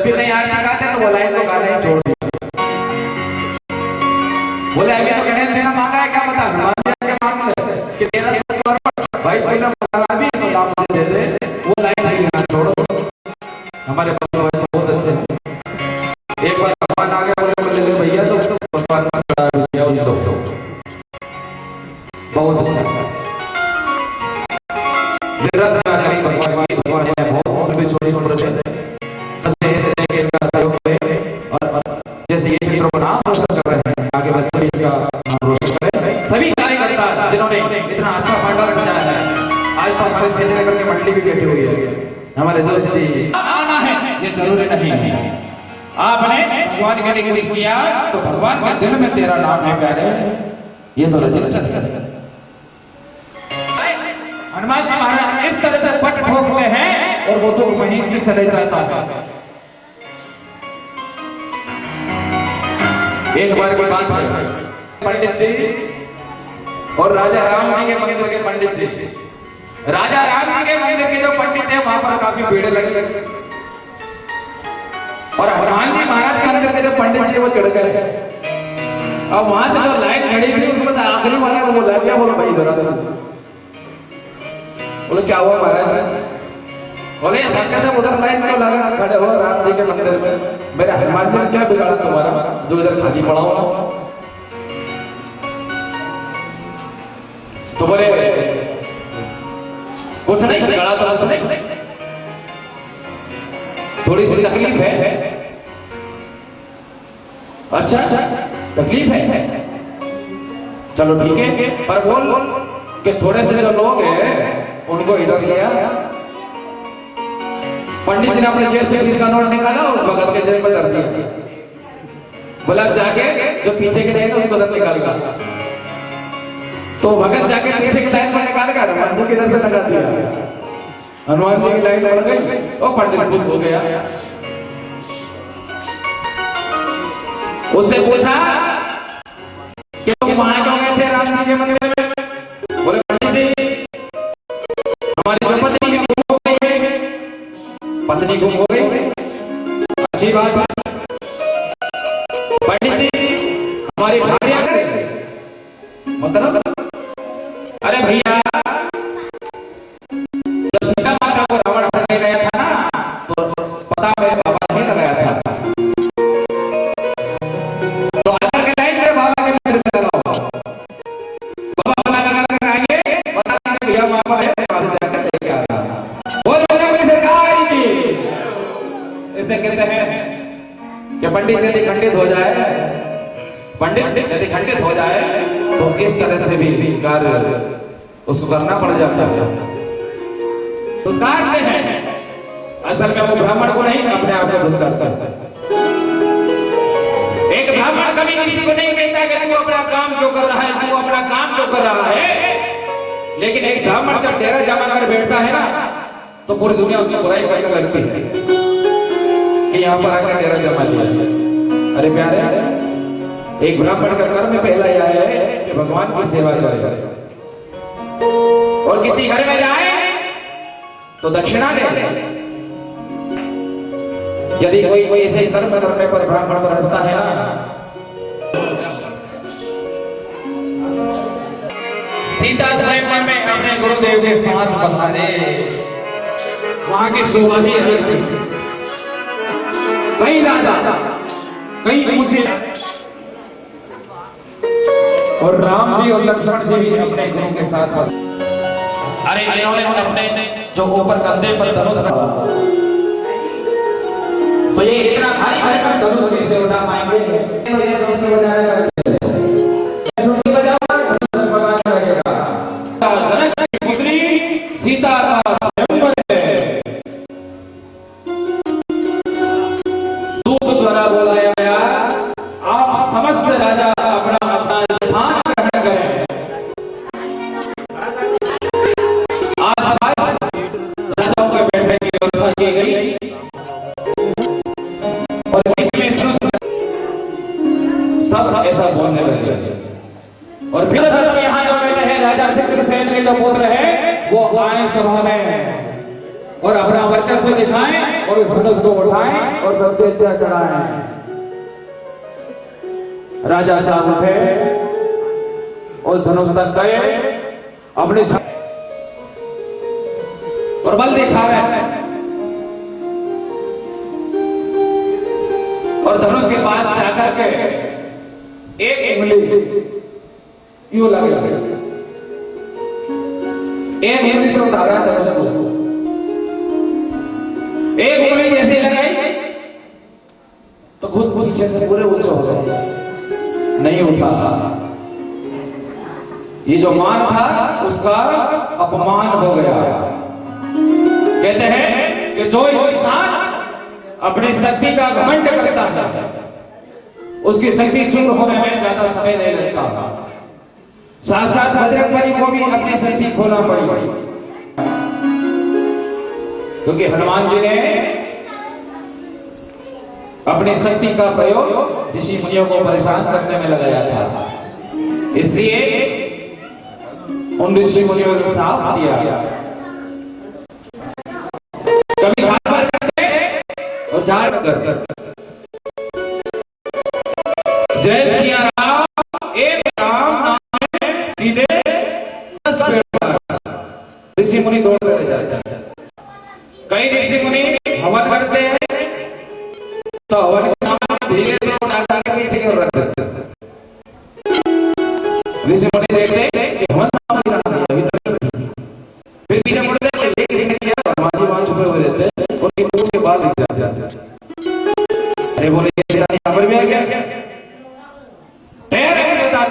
भी नहीं आरती गाते तो वो लाइन को गाना ही छोड़ दिया। बोले अभी तो गणेश जी ने मांगा है, क्या पता हनुमान जी के मांग ले कि तेरा भाई तूने मांगा भी तो आप मुझे दे दे, वो लाइन नहीं गाना छोड़ो। हमारे पास बहुत अच्छे एक बार भगवान आ गया, बोले भैया तो भगवान बहुत अच्छा भगवान ने बहुत और जैसे ये मित्रों को नाम रोशन कर रहे हैं, आगे बच्चे का नाम रोशन करें। सभी कार्यकर्ता जिन्होंने इतना अच्छा पार्टा सजाया है, आज तो हमारे श्रीनगर की मंडली भी बैठी हुई है, हमारे जो आना है ये जरूरी नहीं है। आपने भगवान के लिए कुछ किया तो भगवान के दिल में तेरा नाम है प्यारे, ये तो रजिस्टर। हनुमान जी महाराज इस तरह से पट ठोकते हैं और वो तो वहीं से चले जाता है। एक बार की बात है, पंडित जी और राजा राम जी के मंदिर के पंडित जी, राजा राम जी के मंदिर के जो पंडित थे वहां पर काफी भीड़ लगी और हनुमान जी महाराज के मंदिर के जो पंडित थे वो चढ़ गए। अब वहां से जो लाइन खड़ी हुई उसमें से आखिरी वाला को बोला क्या, बोलो भाई जरा, बोले क्या हुआ महाराज? बोले धक्के से उधर लाइन में लगा खड़े हो राम जी के मंदिर में, मेरे हनुमान जी ने क्या बिगाड़ा तुम्हारा जो इधर खाली पड़ा हो? तो बोले कुछ नहीं बिगाड़ा, तो कुछ नहीं, थोड़ी सी तकलीफ है। अच्छा तकलीफ है, चलो ठीक है, पर बोल कि थोड़े से जो लोग हैं उनको इधर लिया। पंडित जी ने अपने जेब से 20 का नोट निकाला, उस भगत के जेब में धर दिया। बोला जाके जो पीछे के लाइन उसको उधर निकालेगा, तो भगत जाके पीछे की लाइन पर निकाल कर हनुमान जी की इधर से लगा दिया। हनुमान जी की लाइन बढ़ गई और पंडित खुश हो गया। उससे पूछा कि तुम वहां क्यों गए थे राम जी के मंदिर में? बोले पंडित जी हमारी जो पत्नी गुम हो गई है, पत्नी गुम हो गई, अच्छी बात है। पंडित जी हमारी भार्या मतलब, अरे भैया जब सीता माता को रावण हरने गया था ना, तो पता मेरे बाबा नहीं लगाया था, तो अंदर के लाइन मेरे बाबा के मंदिर से लगाओ, बाबा पता लगा आएंगे, बता देंगे भैया बाबा है, वहां से जाकर लेके आ रहा। बोलो सरकार की, इसे कहते हैं कि पंडित यदि खंडित हो जाए, पंडित यदि खंडित हो जाए तो इस तरह से भी कार्य उसको करना पड़ जाता है। तो काटते हैं, असल में वो ब्राह्मण को नहीं, अपने आप को धुत करता है। एक ब्राह्मण कभी किसी को नहीं कहता कि तू अपना काम क्यों कर रहा है, तू अपना काम क्यों कर रहा है, लेकिन एक ब्राह्मण जब डेरा जमा कर बैठता है ना, तो पूरी दुनिया उसकी बुराई करने लगती है कि यहां पर आकर डेरा जमा लिया। अरे प्यारे, एक ब्राह्मण का कर्म पहला यह है कि भगवान की सेवा करे, और किसी घर में जाए तो दक्षिणा दे। यदि कोई ऐसे कर्म करने पर ब्राह्मण को हंसता है ना, सीता स्वयं में अपने गुरुदेव के साथ पधारे, वहां की शोभा भी अलग थी। कई राजा, कई मुझे, और राम जी और लक्ष्मण जी भी अपने गुरु के साथ पधारे। अरे इन्होंने अपने जो ऊपर कंधे पर धनुष रखा, तो ये इतना भारी भारी धनुष कैसे उठा पाएंगे? तो ये धनुष बजाया सीता का स्वयंवर है, दूत द्वारा बोलाया गया, आप समस्त राजा अपना अपना स्थान ग्रहण करें। आसपास राजाओं के बैठने की व्यवस्था की गई, और इसमें सब ऐसा बोलने लगे। और फिर यहाँ जो बैठे हैं राजा सिकंदर के जो पुत्र है, वो आए सभा में और अपना वर्चस्व दिखाएं और उस धनुष को उठाएं और प्रत्येक चढ़ाएं। राजा साहब उठे, उस धनुष तक गए, अपने और बल दिखा रहे हैं और धनुष के पास जाकर के एक उंगली यूं लगा, एक उंगली से उतारा धनुष को, एक उंगली जैसे लगाई तो खुद पीछे से पूरे ऊंचे हो गए, नहीं उठा। ये जो मान था उसका अपमान हो गया। कहते हैं कि जो इंसान अपनी शक्ति का घमंड करता है उसकी शक्ति चूर होने में ज्यादा समय नहीं लगता। साथ साथ बजरंगबली को भी अपनी शक्ति खोना पड़ी, क्योंकि हनुमान जी ने अपनी शक्ति का प्रयोग ऋषि मुनियों को परेशान करने में लगाया था। इसलिए उन ऋषि मुनियों ने साथ दिया, कभी झाड़ पर करते और झाड़ कर। जय सिया राम, एक राम नाम में सीधे 10 पेड़। ऋषि मुनि दौड़ रहे जाते हैं। कई ऋषि मुनि हवन करते हैं तो हवन के सामान धीरे से उठा के पीछे की ओर रख देते हैं। ऋषि मुनि देखते हैं कि हवन अभी तक फिर पीछे मुड़ते हैं, ये किसने किया? हनुमान जी वहां छुपे हुए रहते हैं और उसके बाद दिख जाते हैं। अरे बोले यहाँ पर भी आ गया क्या?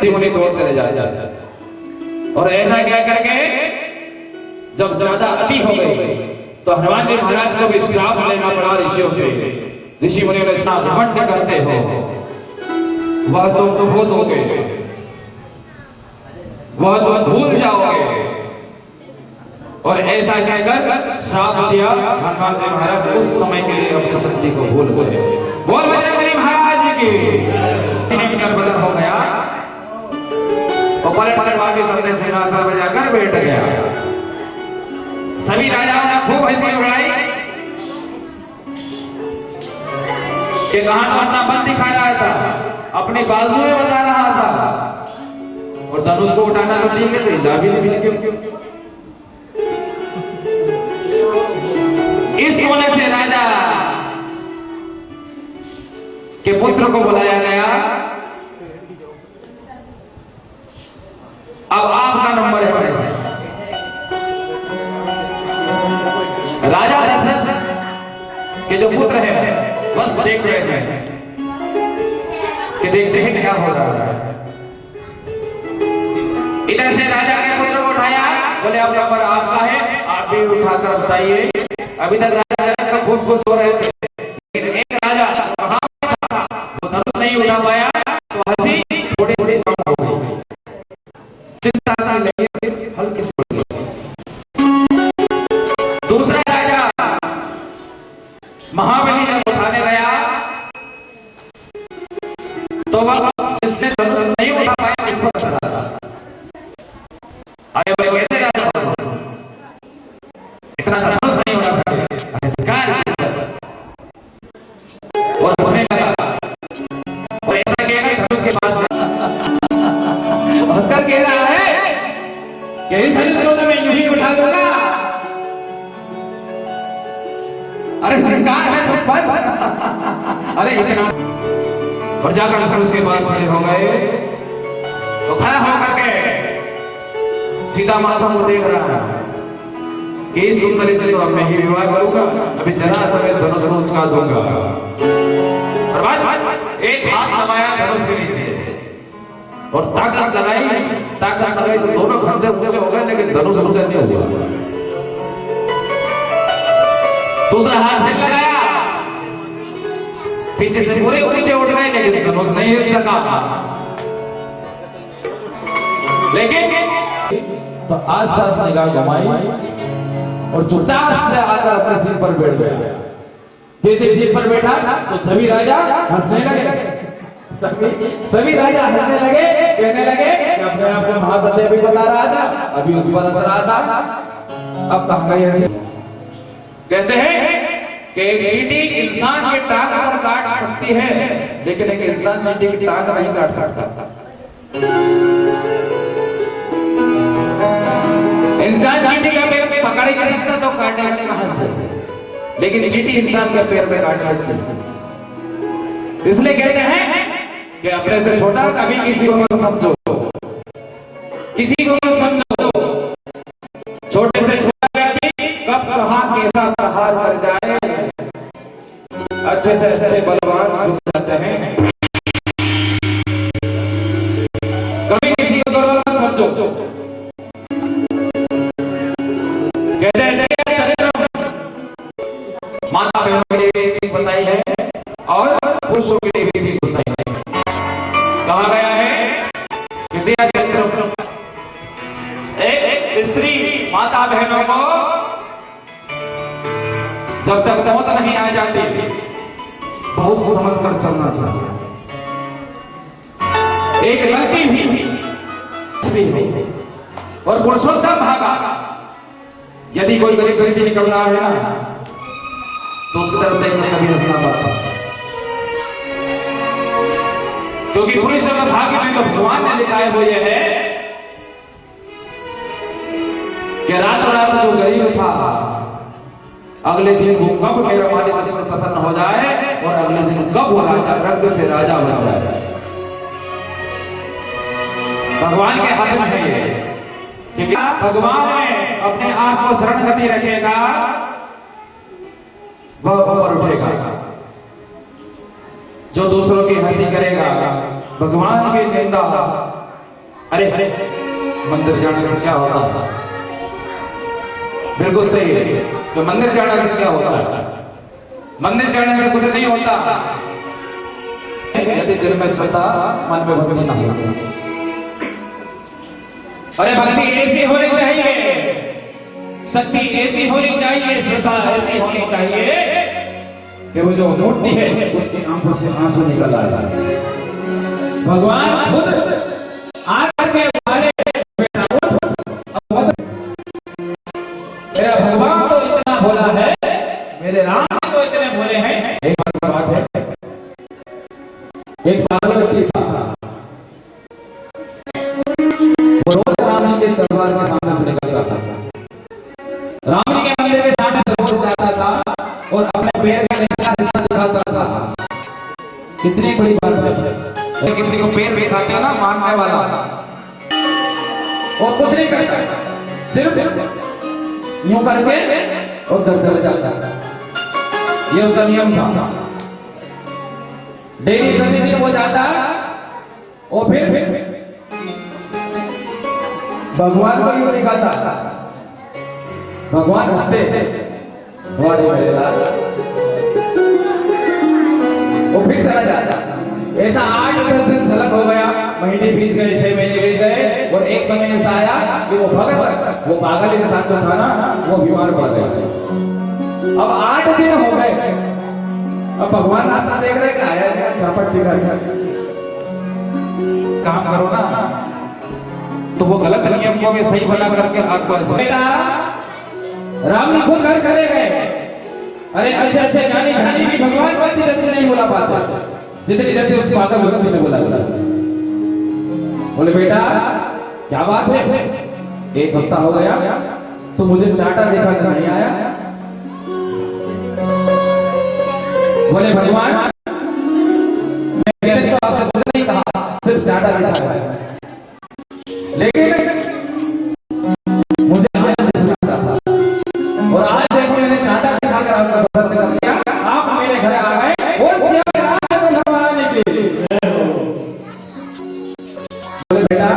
मुनि दौड़ते रह जाते हैं। और ऐसा क्या करके जब ज्यादा अति हो गई तो हनुमान जी महाराज को भी श्राप लेना पड़ा ऋषियों से। ऋषि मुनि ने श्राप घमंड करते हो वह तुम खो दोगे, वह तुम भूल जाओगे। और ऐसा कहकर श्राप दिया। हनुमान जी महाराज उस समय के लिए अपनी शक्ति को भूल गए। बोल बजरंगबली महाराज की। बदल हो गया और पलट वापस अपने सिंहासन पर जाकर बैठ गया। सभी राजाओं ने खूब हंसी उड़ाई कि कहां अपना बल दिखा रहा था, अपनी बाजुएं बता रहा था और धनुष को उठाना तो ठीक है, हिला भी नहीं क्यों? इस कोने से राजा के पुत्र को बुलाया गया। अब आपका नंबर है मेरे से। राजा दशरथ के जो पुत्र हैं बस देख रहे हैं कि देखते हैं क्या हो रहा है। इधर से राजा के पुत्र को उठाया, बोले अब नंबर आपका है, आप भी उठाकर बताइए। अभी तक राजा का खूब खुश हो रहे थे, लेकिन एक राजा वहां था वो धनुष नहीं उठा पाया तो हंसी थोड़ी सी कम हो गई, चिंता नहीं लगी, हल्की सी हो गई। दूसरा राजा महाबली जब उठाने गया तो वह जिसने धनुष नहीं उठा पाया इस पर चला था। अरे भाई कैसे राजा इतना धनुष नहीं उठा पाया, और उसने कहा और ऐसा कहेगा धनुष के पास हंसकर कह रहा है कि इस धनुष को तो मैं यूं ही उठा दूंगा। अरे सरकार है तो बस। अरे इतना और जाकर धनुष के पास खड़े हो गए तो खड़ा होकर के सीता माता को देख रहा है कि इस सुंदरी से तो अब मैं ही विवाह करूंगा, अभी जरा समय धनुष को उचका दूंगा। और बाद एक हाथ लगाया धनुष के नीचे और ताकत लगाई तो दोनों खंडे ऊंचे हो गए, लेकिन धनुष ऊंचा नहीं हुआ। दूसरा हाथ फिर लगाया, पीछे से पूरे ऊंचे उठ गए, लेकिन धनुष नहीं हिल सका। लेकिन तो आस-पास निगाह घुमाई और चुपचाप से आकर अपने सिर पर बैठ गया। जैसे सिर पर बैठा तो सभी राजा हंसने लगे। सभी राजा हंसने लगे, कहने लगे कि अपने आप को महाबली भी बता रहा था, अभी उस पर हंस रहा था, अब कम गए। कहते हैं कि एक चींटी इंसान के टांग पर काट सकती है, लेकिन एक इंसान चींटी की टांग नहीं काट सकता। इंसान चींटी का पैर पकड़ ही नहीं सकता तो काटेगा कहां से, लेकिन चींटी इंसान के पैर पे काट सकती है। इसलिए कहते हैं कि अपने से छोटा कभी किसी को मत समझो, किसी को मत समझो। छोटे से छोटा व्यक्ति कब कहां कैसा प्रहार कर जाए, अच्छे से अच्छे बलवान झुक जाते हैं। कभी किसी को दुर्बल मत समझो। कहते हैं माता बहनों के लिए भी सीख बताई है और पुरुषों के लिए भी सीख बताई है। कहा गया है कि दिया एक स्त्री माता बहनों को जब तक मौत नहीं आ जाती बहुत समझ कर चलना चाहिए। एक लड़की भी और पुरुषों सब भागा। यदि कोई गरीब गरीबी निकल रहा है ना तो उसकी तरफ से कभी हंसना पड़ता, क्योंकि पुरुषों का भाग्य में तो भगवान ने लिखाए हुए है कि रात रात जो गरीब था अगले दिन वो कब मेरा मालिक उसमें प्रसन्न हो जाए और अगले दिन कब वो राजा रंग से राजा बन जाए। भगवान के हाथ में है ये कि क्या भगवान में अपने आप को शरणगति रखेगा वह ऊपर उठेगा। जो दूसरों की हंसी करेगा भगवान की निंदा, अरे मंदिर जाने से क्या होता है, बिल्कुल सही है। तो मंदिर जाने से क्या होता है, मंदिर जाने से कुछ नहीं होता यदि दिल में श्रद्धा मन में भक्ति नहीं होती। अरे भक्ति ऐसी होनी चाहिए, शक्ति ऐसी होनी चाहिए, श्रद्धा ऐसी होनी चाहिए कि वो जो मूर्ति है उसकी आंखों से आंसू निकल आए। भगवान खुद आकर के हमारे मेरा भगवान तो इतना भोला है, मेरे राम तो इतने भोले हैं। एक बात है, एक पागल व्यक्ति था, वो रोज राम जी के दरबार के सामने से निकलता था, राम जी के मंदिर के सामने रोज जाता था और अपने पैर का निशान दिखाता था। कितनी बड़ी बात है, किसी को पैर दिखाते ना मानने वाला और कुछ नहीं करता, सिर्फ यूं करके और दर जाता। ये उसका नियम था। डेली प्रतिदिन हो जाता और फिर भगवान को यूं दिखाता। भगवान हंसते वो फिर चला जाता। ऐसा 8-10 दिन झलक हो गया, महीने बीत गए, 6 महीने बीत गए और एक समय ऐसा आया कि वो भगत, वो पागल इंसान जो था ना वो बीमार पड़ गया। अब 8 दिन हो गए, अब भगवान आता देख रहे कि आया झपट दिखा, काम करो ना, तो वो गलत नियम को भी सही बना करके आपको बेटा राम ने खुद घर चले गए। अरे अच्छे गाली भी भगवान को इतनी जल्दी नहीं बोला पाता जितनी जल्दी उस पागल व्यक्ति ने बोला। बोले बेटा क्या बात है, 1 हफ्ता हो गया तो मुझे चाटा देखा नहीं आया। बोले भगवान मैंने तो आपसे कुछ नहीं कहा, सिर्फ चाटा देखा है, लेकिन मुझे और आज देखो मैंने चाटा दिखाकर आपका पसंद कर लिया, आप मेरे घर आ गए और भगवान के लिए। बोले बेटा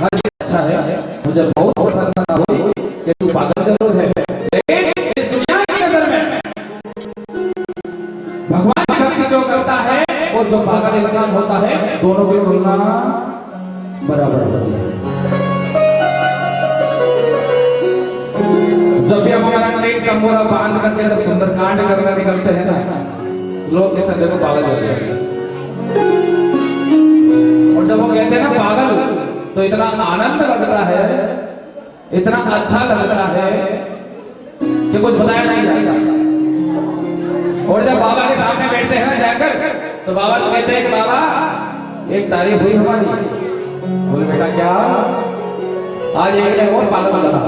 हर चीज अच्छा है, मुझे बहुत प्रसन्नता हुई कि तू पागल जरूर है, लेकिन इस दुनिया की नजर में भगवान की भक्ति जो करता है और जो पागल इंसान होता है दोनों की तुलना बराबर होती है। जब भी हम हमारा पेट का मोरा बांध करके जब सुंदरकांड करके निकलते हैं ना, लोग कहते हैं देखो पागल हो गया। और जब वो कहते हैं ना पागल, तो इतना आनंद लगता है, इतना अच्छा लगता है कि कुछ बताया नहीं जाता। और जब बाबा के सामने बैठते हैं ना जाकर, तो बाबा तो कहते हैं कि बाबा एक तारीफ हुई हमारी। बोले बेटा क्या? आज एक जगह और पागल लगा।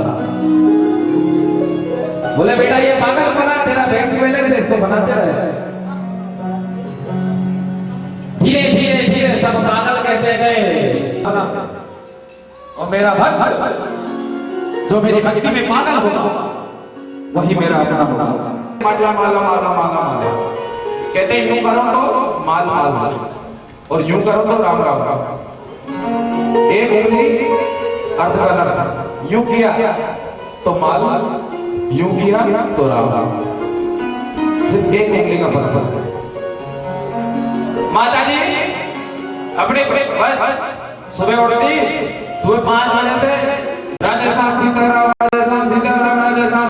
बोले बेटा ये पागल बना तेरा बैंक बैलेंस है, इसको बनाते रहे। धीरे धीरे धीरे सब पागल कहते गए और मेरा भक्त जो मेरी भक्ति में पागल होगा वही मेरा अपना होगा। माला माला माला माला माला कहते यूं करो तो माल माल और यूं करो तो राम राम राम। एक उंगली अर्थ का यूं किया तो माल, यूं किया तो राम राम। सिर्फ एक उंगली का फर्क। माता जी अपने बस सुबह उठती, सुबह 5 बजे से राजस्थान सीताराम राजस्थान सीताराम राजस्थान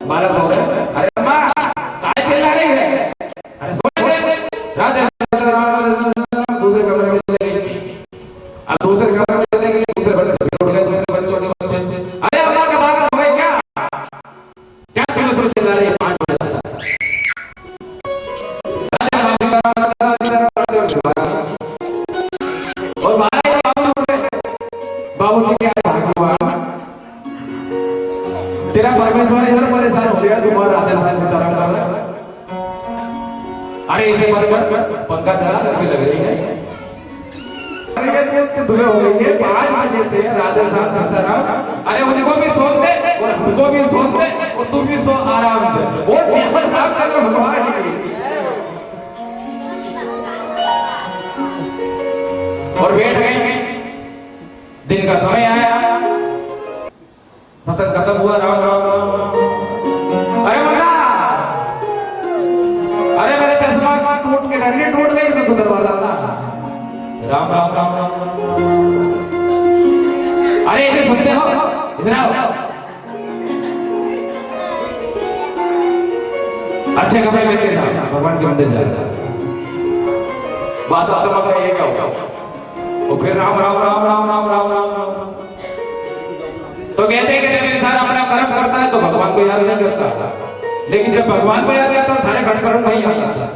बालक हो रहे। अरे अम्मा काय चिल्ला रही है? अरे सो गए। दूसरे कमरे में चले गई। अब दूसरे कमरे में चले गई, दूसरे बच्चे उठ गए, दूसरे बच्चे बच्चे। अरे अम्मा का बालक हो गए क्या? क्या सुबह सुबह चिल्ला रही है? 5 बजे और बाबू जी क्या हुआ? तेरा परमेश्वर इधर परेशान हो गया, तुम्हारा राजस्थान सीताराम कर रहा है। अरे इसे पंखा चला करके लग रही है। सुबह हो गई है 5 बजे से राजस्थान सीताराम। अरे उनको भी सोच दे और हमको भी सोच दे और तुम भी सो आराम से। वो जीवन काम करके भगवान और बैठ गए। दिन का समय आया, फसल खत्म हुआ। राम राम राम। अरे मना, अरे मेरे चश्मा टूट के डंडी टूट गई से सुधर वाला था। राम राम राम राम। अरे इसे सुनते हो? इधर आओ। अच्छे कपड़े लेके जाओ, भगवान के मंदिर जाएगा। बस चमक रही है क्या होगा? और फिर राम राम राम राम राम राम राम राम। तो कहते हैं कि जब इंसान अपना कर्म करता है तो भगवान को याद नहीं करता, लेकिन जब भगवान को याद करता है सारे घटकर्म नहीं आता।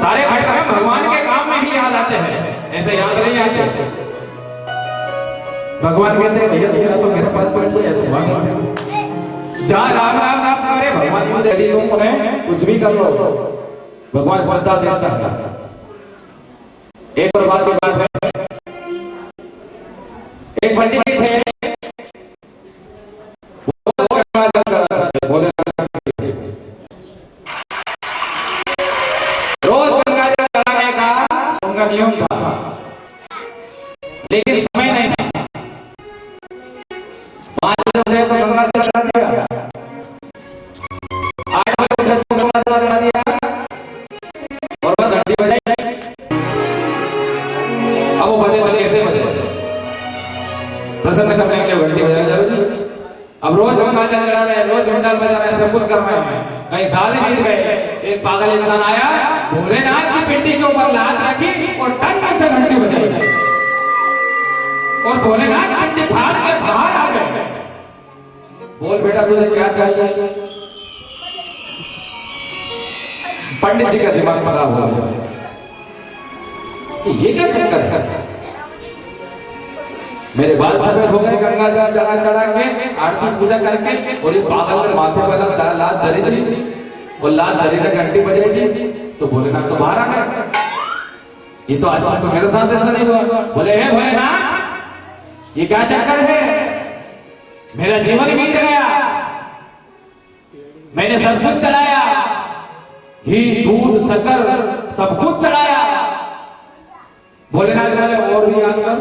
सारे घटकर्म भगवान के काम में ही याद आते हैं, ऐसे याद नहीं आते। भगवान कहते हैं भैया भैया तो मेरे पास बैठ गया, जहां राम राम राम करे भगवान को दे दूं, उन्हें कुछ भी कर लो भगवान संसार देता है। एक और बात की बात है, एक पंडित थे, बोले रोज गंगा जल चढ़ाने का उनका नियम था, लेकिन समय नहीं था। 5 बजे तो गंगा जल चढ़ा दिया, 8 बजे तो गंगा जल चढ़ा दिया और बस घंटी बजाई। अब वो बजे बजे कैसे बजे प्रसन्न करने के लिए घंटी बजाना जरूरी। अब रोज गंगा जल चढ़ा रहे, रोज घंटा बजा रहे, सब कुछ कर रहे हैं। कई साल बीत गए, एक पागल इंसान आया, भोलेनाथ की पिंडी के ऊपर लात रखी और टन से घंटी बजाई और भोलेनाथ पिंडी फाड़ के बाहर आ गए। बोल बेटा तुझे क्या चाहिए? पंडित जी का दिमाग खराब हो गया, ये क्या चक्कर है? मेरे बाल सफेद हो गए गंगा जल चढ़ा चढ़ा के, आरती पूजा करके, और ये पागल माथे पर लाल दरिद्री और लाल दरिद्र घंटी बजेगी तो भोलेनाथ तो बाहर आ गए। ये तो आज तक तो मेरे साथ ऐसा नहीं हुआ। बोले हे भोलेनाथ ये क्या चक्कर है? मेरा जीवन बीत गया, मैंने सब कुछ चढ़ाया, घी दूध शक्कर सब कुछ चढ़ाया। भोलेनाथ बोले और भी याद कर,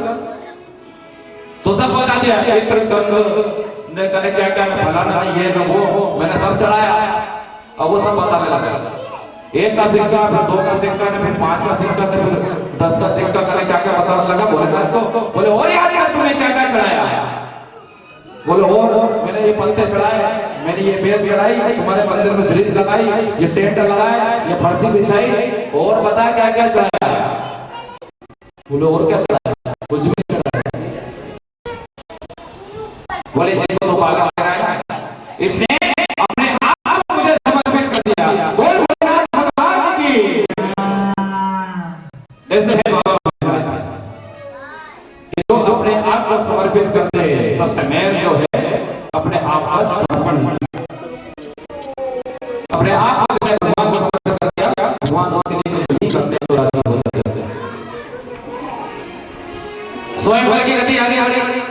तो सब बता दिया इत्र ने करे क्या क्या फलाना नहीं ये न वो, मैंने सब चढ़ाया। अब वो सब बताने लगा, 1 का सिक्का, फिर 2 का सिक्का, फिर 5 का सिक्का, फिर 10 का सिक्का, करे क्या क्या बताने लगा। भोलेनाथ तो बोले और याद कर तूने क्या क्या चढ़ाया? बोले और मैंने ये पत्ते चढ़ाए, मैंने ये बेल चढ़ाई, तुम्हारे मंदिर में सीरीज लगाई, ये टेंट लगाया, ये फर्शी बिछाई, और बता क्या क्या चढ़ाया? बोले और क्या चढ़ाया? कुछ भी बोले जिसको तो पागल लग रहा है, इसने अपने आप को मुझे समर्पित कर दिया। बोल भोलेनाथ भगवान की। ऐसे है बाबा कि जो अपने आप को समर्पित करते हैं, सबसे मेन जो है अपने आप का समर्पण, अपने आप को भगवान को समर्पित कर दिया, भगवान उसके लिए कुछ नहीं करते तो राजी हो जाते हैं। स्वयं भर की गति आगे बढ़ी।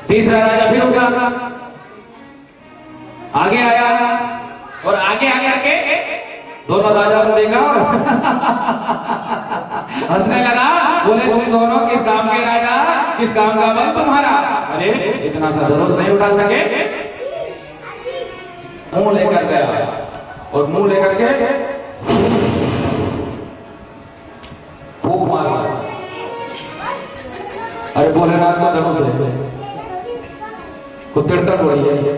तीसरा राजा फिर उठा, आगे आया और आगे आगे आके दोनों राजा को देखा हंसने लगा। बोले तुम दोनों किस काम के राजा, किस काम का बल तुम्हारा? अरे इतना सा धनुष नहीं उठा सके? मुंह लेकर गया और मुंह लेकर के फूंक मारा। अरे भोलेनाथ का धनुष है, तिड़कन हो रही है,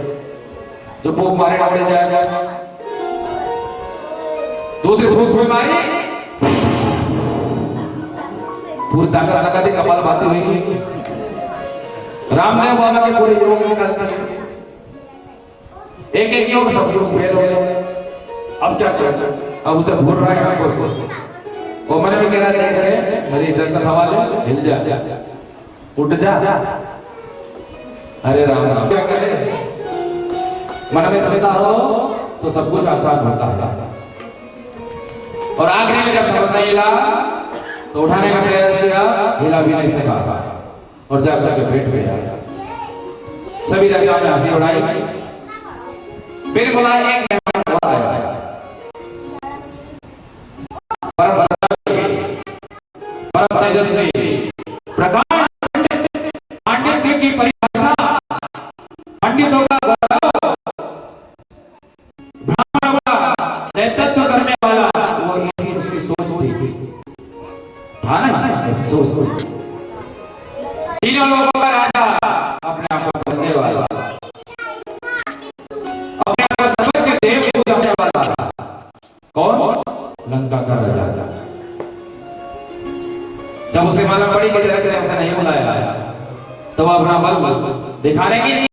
जो फूंक मारे पड़े जाएगा। दूसरी फूंक भी मारी, पूरी ताकत लगा दी, कपाल भाती हुई। रामदेव बाबा के पूरे योग निकलते हैं, एक एक योग सब लोग फेल हो गए। अब क्या करें? अब उसे घूर रहा है वो मैंने भी कह रहा देख रहे, मेरी इज्जत का सवाल है, हिल जा, उठ जा। अरे राम राम, क्या करे? मन में श्रद्धा हो तो सब कुछ आसान होता है। और आखिरी में जब समझ नहीं ला तो उठाने का प्रयास किया, हिला भी नहीं सका और जाकर के पेट पे आया। सभी जनता ने हंसी उड़ाई। फिर बोला एक मेहमान और आया, परम तेजस्वी प्रकाश पांडित्य की परिभाषा, पंडितों का गौरव, ब्राह्मणों का नेतृत्व करने वाला, वो उसकी सोच थी, था ना सोच। तीनों लोगों का राजा, अपने आप को समझने वाला, अपने आप को समझ के देव को समझने वाला। कौन? लंका का राजा। जब उसे मालूम पड़ी कि तेरे ऐसा नहीं बुलाया, तो वह अपना बल दिखाने के लिए